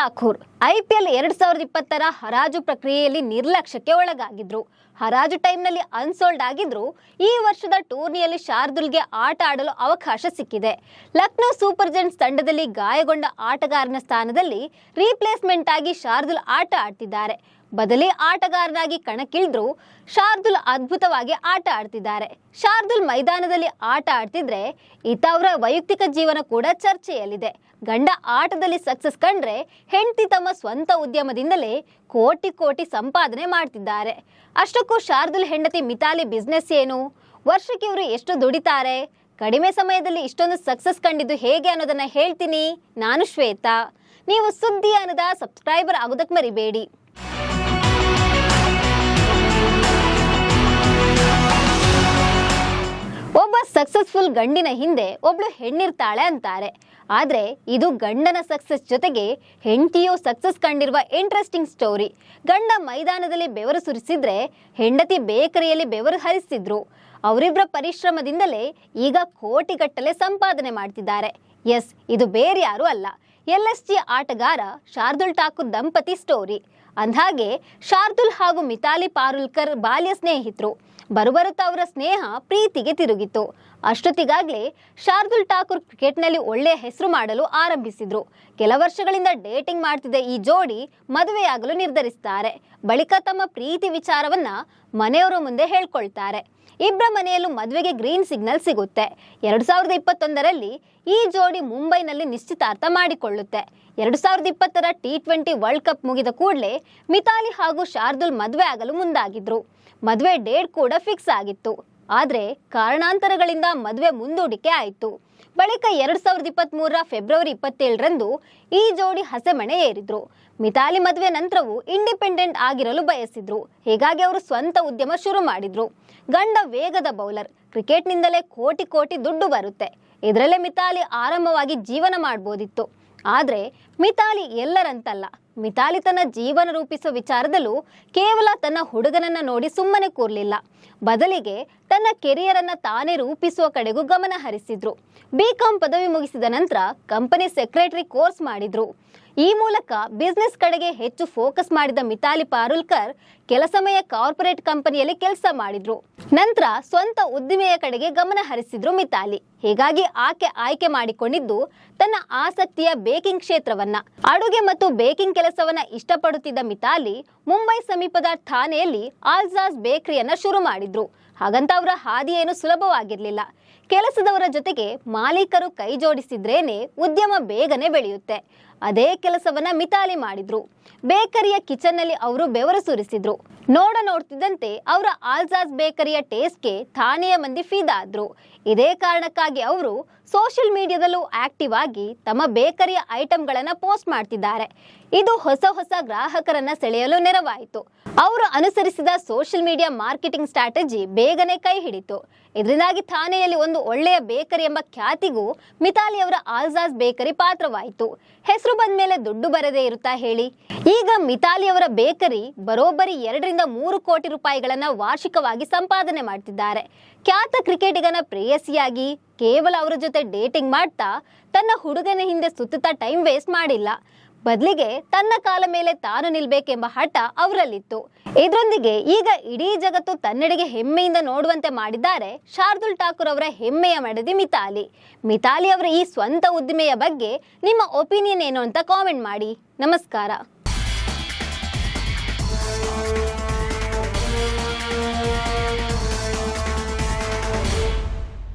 Thakur IPL 2020 ಹರಾಜು ಪ್ರಕ್ರಿಯೆಯಲ್ಲಿ ನಿರ್ಲಕ್ಷ್ಯಕ್ಕೆ ಒಳಗಾಗಿದ್ರು. ಹರಾಜು ಟೈಮ್ನಲ್ಲಿ ಅನ್ಸೋಲ್ಡ್ ಆಗಿದ್ರು. ಈ ವರ್ಷದ ಟೂರ್ನಿಯಲ್ಲಿ ಶಾರ್ದುಲ್ಗೆ ಆಟ ಆಡಲು ಅವಕಾಶ ಸಿಕ್ಕಿದೆ. ಲಕ್ನೋ ಸೂಪರ್ ಜೈಂಟ್ಸ್ ತಂಡದಲ್ಲಿ ಗಾಯಗೊಂಡ ಆಟಗಾರನ ಸ್ಥಾನದಲ್ಲಿ ರೀಪ್ಲೇಸ್ಮೆಂಟ್ ಆಗಿ ಶಾರ್ದುಲ್ ಆಟ ಆಡ್ತಿದ್ದಾರೆ. ಬದಲಿ ಆಟಗಾರನಾಗಿ ಕಣಕ್ಕಿಳಿದ್ರು. ಶಾರ್ದುಲ್ ಅದ್ಭುತವಾಗಿ ಆಟ ಆಡ್ತಿದ್ದಾರೆ. ಶಾರ್ದುಲ್ ಮೈದಾನದಲ್ಲಿ ಆಟ ಆಡ್ತಿದ್ರೆ ಈತ ಅವರ ವೈಯಕ್ತಿಕ ಜೀವನ ಕೂಡ ಚರ್ಚೆಯಲ್ಲಿದೆ. ಗಂಡ ಆಟದಲ್ಲಿ ಸಕ್ಸಸ್ ಕಂಡ್ರೆ ಹೆಂಡತಿ ತಮ್ಮ ಸ್ವಂತ ಉದ್ಯಮದಿಂದಲೇ ಕೋಟಿ ಕೋಟಿ ಸಂಪಾದನೆ ಮಾಡ್ತಿದ್ದಾರೆ. ಅಷ್ಟಕ್ಕೂ ಶಾರ್ದುಲ್ ಹೆಂಡತಿ ಮಿತಾಲಿ ಬಿಸ್ನೆಸ್ ಏನು? ವರ್ಷಕ್ಕೆ ಇವರು ಎಷ್ಟು ದುಡಿತಾರೆ? ಕಡಿಮೆ ಸಮಯದಲ್ಲಿ ಇಷ್ಟೊಂದು ಸಕ್ಸಸ್ ಕಂಡಿದ್ದು ಹೇಗೆ ಅನ್ನೋದನ್ನ ಹೇಳ್ತೀನಿ. ನಾನು ಶ್ವೇತಾ. ನೀವು ಸುದ್ದಿ ಅನ್ನದ ಸಬ್ಸ್ಕ್ರೈಬರ್ ಆಗೋದಕ್ಕೆ ಮರಿಬೇಡಿ. ಒಬ್ಬ ಸಕ್ಸಸ್ಫುಲ್ ಗಂಡಿನ ಹಿಂದೆ ಒಬ್ಳು ಹೆಣ್ಣಿರ್ತಾಳೆ ಅಂತಾರೆ. ಆದ್ರೆ ಇದು ಗಂಡನ ಸಕ್ಸಸ್ ಜೊತೆಗೆ ಹೆಂಡತಿಯು ಸಕ್ಸಸ್ ಕಂಡಿರುವ ಇಂಟ್ರೆಸ್ಟಿಂಗ್ ಸ್ಟೋರಿ. ಗಂಡ ಮೈದಾನದಲ್ಲಿ ಬೆವರು ಸುರಿಸಿದ್ರೆ ಹೆಂಡತಿ ಬೇಕರಿಯಲ್ಲಿ ಬೆವರು ಹರಿಸಿದ್ರು. ಅವರಿಬ್ಬರ ಪರಿಶ್ರಮದಿಂದಲೇ ಈಗ ಕೋಟಿಗಟ್ಟಲೆ ಸಂಪಾದನೆ ಮಾಡ್ತಿದ್ದಾರೆ. ಎಸ್, ಇದು ಬೇರೆ ಯಾರು ಅಲ್ಲ, LSG ಆಟಗಾರ ಶಾರ್ದುಲ್ ಠಾಕೂರ್ ದಂಪತಿ ಸ್ಟೋರಿ. ಅಂದ್ಹಾಗೆ ಶಾರ್ದುಲ್ ಹಾಗೂ ಮಿತಾಲಿ ಪಾರುಲ್ಕರ್ ಬಾಲ್ಯ ಸ್ನೇಹಿತರು. ಬರುಬರುತ್ತಾ ಅವರ ಸ್ನೇಹ ಪ್ರೀತಿಗೆ ತಿರುಗಿತು. ಅಷ್ಟೊತ್ತಿಗಾಗಲೇ ಶಾರ್ದುಲ್ ಠಾಕೂರ್ ಕ್ರಿಕೆಟ್ನಲ್ಲಿ ಒಳ್ಳೆಯ ಹೆಸರು ಮಾಡಲು ಆರಂಭಿಸಿದ್ರು. ಕೆಲ ವರ್ಷಗಳಿಂದ ಡೇಟಿಂಗ್ ಮಾಡ್ತಿದ್ದ ಈ ಜೋಡಿ ಮದುವೆಯಾಗಲು ನಿರ್ಧರಿಸ್ತಾರೆ. ಬಳಿಕ ತಮ್ಮ ಪ್ರೀತಿ ವಿಚಾರವನ್ನ ಮನೆಯವರ ಮುಂದೆ ಹೇಳ್ಕೊಳ್ತಾರೆ. ಇಬ್ಬರ ಮನೆಯಲ್ಲೂ ಮದುವೆಗೆ ಗ್ರೀನ್ ಸಿಗ್ನಲ್ ಸಿಗುತ್ತೆ. 2021ರಲ್ಲಿ ಈ ಜೋಡಿ ಮುಂಬೈನಲ್ಲಿ ನಿಶ್ಚಿತಾರ್ಥ ಮಾಡಿಕೊಳ್ಳುತ್ತೆ. 2020ರ T20 ವರ್ಲ್ಡ್ ಕಪ್ ಮುಗಿದ ಕೂಡಲೇ ಮಿತಾಲಿ ಹಾಗೂ ಶಾರ್ದುಲ್ ಮದುವೆ ಆಗಲು ಮುಂದಾಗಿದ್ರು. ಮದುವೆ ಡೇಟ್ ಕೂಡ ಫಿಕ್ಸ್ ಆಗಿತ್ತು. ಆದ್ರೆ ಕಾರಣಾಂತರಗಳಿಂದ ಮದುವೆ ಮುಂದೂಡಿಕೆ ಆಯಿತು. ಬಳಿಕ 2023ರ ಫೆಬ್ರವರಿ 27ರಂದು ಈ ಜೋಡಿ ಹಸೆಮಣೆ ಏರಿದ್ರು. ಮಿತಾಲಿ ಮದುವೆ ನಂತರವೂ ಇಂಡಿಪೆಂಡೆಂಟ್ ಆಗಿರಲು ಬಯಸಿದ್ರು. ಹೀಗಾಗಿ ಅವರು ಸ್ವಂತ ಉದ್ಯಮ ಶುರು ಮಾಡಿದ್ರು. ಗಂಡ ವೇಗದ ಬೌಲರ್. ಕ್ರಿಕೆಟ್ನಿಂದಲೇ ಕೋಟಿ ಕೋಟಿ ದುಡ್ಡು ಬರುತ್ತೆ. ಇದರಲ್ಲೇ ಮಿತಾಲಿ ಆರಾಮವಾಗಿ ಜೀವನ ಮಾಡ್ಬೋದಿತ್ತು. ಆದ್ರೆ ಮಿತಾಲಿ ಎಲ್ಲರಂತಲ್ಲ. ಮಿತಾಲಿ ತನ್ನ ಜೀವನ ರೂಪಿಸುವ ವಿಚಾರದಲ್ಲೂ ಕೇವಲ ತನ್ನ ಹುಡುಗನನ್ನ ನೋಡಿ ಸುಮ್ಮನೆ ಕೂರ್ಲಿಲ್ಲ. ಬದಲಿಗೆ ತನ್ನ ಕೆರಿಯರ್ ಅನ್ನ ತಾನೇ ರೂಪಿಸುವ ಕಡೆಗೂ ಗಮನ ಹರಿಸಿದ್ರು. BCom ಪದವಿ ಮುಗಿಸಿದ ನಂತರ ಕಂಪನಿ ಸೆಕ್ರೆಟರಿ ಕೋರ್ಸ್ ಮಾಡಿದ್ರು. ಈ ಮೂಲಕ ಬಿಸ್ನೆಸ್ ಕಡೆಗೆ ಹೆಚ್ಚು ಫೋಕಸ್ ಮಾಡಿದ ಮಿತಾಲಿ ಪಾರುಲ್ಕರ್ ಕೆಲ ಸಮಯ ಕಾರ್ಪೊರೇಟ್ ಕಂಪನಿಯಲ್ಲಿ ಕೆಲಸ ಮಾಡಿದ್ರು. ನಂತರ ಸ್ವಂತ ಉದ್ದಿಮೆಯ ಕಡೆಗೆ ಗಮನ ಹರಿಸಿದ್ರು ಮಿತಾಲಿ. ಹೀಗಾಗಿ ಆಕೆ ಆಯ್ಕೆ ಮಾಡಿಕೊಂಡಿದ್ದು ತನ್ನ ಆಸಕ್ತಿಯ ಬೇಕಿಂಗ್ ಕ್ಷೇತ್ರವನ್ನ. ಅಡುಗೆ ಮತ್ತು ಬೇಕಿಂಗ್ ಕೆಲಸವನ್ನ ಇಷ್ಟಪಡುತ್ತಿದ್ದ ಮಿತಾಲಿ ಮುಂಬೈ ಸಮೀಪದ ಥಾನೆಯಲ್ಲಿ ಆಲ್ಜಾಸ್ ಬೇಕರಿಯನ್ನ ಶುರು ಮಾಡಿದ್ರು. ಹಾಗಂತ ಅವರ ಹಾದಿ ಏನು ಸುಲಭವಾಗಿರ್ಲಿಲ್ಲ. ಕೆಲಸದವರ ಜೊತೆಗೆ ಮಾಲೀಕರು ಕೈ ಜೋಡಿಸಿದ್ರೇನೆ ಉದ್ಯಮ ಬೇಗನೆ ಬೆಳೆಯುತ್ತೆ. ಅದೇ ಕೆಲಸವನ್ನ ಮಿತಾಲಿ ಮಾಡಿದ್ರು. ಬೇಕರಿಯ ಕಿಚನ್ ನಲ್ಲಿ ಅವರು ಬೆವರು ಸುರಿಸಿದ್ರು. ನೋಡ್ತಿದ್ದಂತೆ ಅವರ ಆಲ್ಜಾಸ್ ಬೇಕರಿಯ ಟೇಸ್ಟ್ಗೆ ಥಾನೆಯ ಮಂದಿ ಫಿದಾ ಆದ್ರು. ಇದೇ ಕಾರಣಕ್ಕಾಗಿ ಅವರು ಸೋಷಿಯಲ್ ಮೀಡಿಯಾದಲ್ಲೂ ಆಕ್ಟಿವ್ ಆಗಿ ತಮ್ಮ ಬೇಕರಿಯ ಐಟಂಗಳನ್ನ ಪೋಸ್ಟ್ ಮಾಡ್ತಿದ್ದಾರೆ. ಇದು ಹೊಸ ಗ್ರಾಹಕರನ್ನ ಸೆಳೆಯಲು ನೆರವಾಯಿತು. ಅವರು ಅನುಸರಿಸಿದ ಸೋಷಿಯಲ್ ಮೀಡಿಯಾ ಮಾರ್ಕೆಟಿಂಗ್ ಸ್ಟ್ರಾಟಜಿ ಬೇಗನೆ ಕೈ ಹಿಡಿತು. ಇದರಿಂದಾಗಿ ಥಾನೆಯಲ್ಲಿ ಒಂದು ಒಳ್ಳೆಯ ಬೇಕರಿ ಎಂಬ ಖ್ಯಾತಿಗೂ ಮಿತಾಲಿ ಅವರ ಆಲ್ಜಾಸ್ ಬೇಕರಿ ಪಾತ್ರವಾಯಿತು. ಹೆಸರು ಬಂದ ಮೇಲೆ ದುಡ್ಡು ಬರದೇ ಇರುತ್ತಾ ಹೇಳಿ? ಈಗ ಮಿತಾಲಿ ಅವರ ಬೇಕರಿ ಬರೋಬ್ಬರಿ 2 ರಿಂದ 3 ಕೋಟಿ ರೂಪಾಯಿಗಳನ್ನ ವಾರ್ಷಿಕವಾಗಿ ಸಂಪಾದನೆ ಮಾಡ್ತಿದ್ದಾರೆ. ಖ್ಯಾತ ಕ್ರಿಕೆಟಿಗನ ಪ್ರೇಯಸಿಯಾಗಿ ಕೇವಲ ಅವರ ಜೊತೆ ಡೇಟಿಂಗ್ ಮಾಡ್ತಾ ತನ್ನ ಹುಡುಗನ ಹಿಂದೆ ಸುತ್ತುತ್ತಾ ಟೈಮ್ ವೇಸ್ಟ್ ಮಾಡಿಲ್ಲ. ಬದಲಿಗೆ ತನ್ನ ಕಾಲ ಮೇಲೆ ತಾನು ನಿಲ್ಬೇಕೆಂಬ ಹಠ ಅವರಲ್ಲಿತ್ತು. ಇದರೊಂದಿಗೆ ಈಗ ಇಡೀ ಜಗತ್ತು ತನ್ನೆಡೆಗೆ ಹೆಮ್ಮೆಯಿಂದ ನೋಡುವಂತೆ ಮಾಡಿದ್ದಾರೆ ಶಾರ್ದುಲ್ ಠಾಕೂರ್ ಅವರ ಹೆಮ್ಮೆಯ ಮಡದಿ ಮಿತಾಲಿ. ಮಿತಾಲಿ ಅವರ ಈ ಸ್ವಂತ ಉದ್ದಿಮೆಯ ಬಗ್ಗೆ ನಿಮ್ಮ ಒಪಿನಿಯನ್ ಏನು ಅಂತ ಕಾಮೆಂಟ್ ಮಾಡಿ. ನಮಸ್ಕಾರ.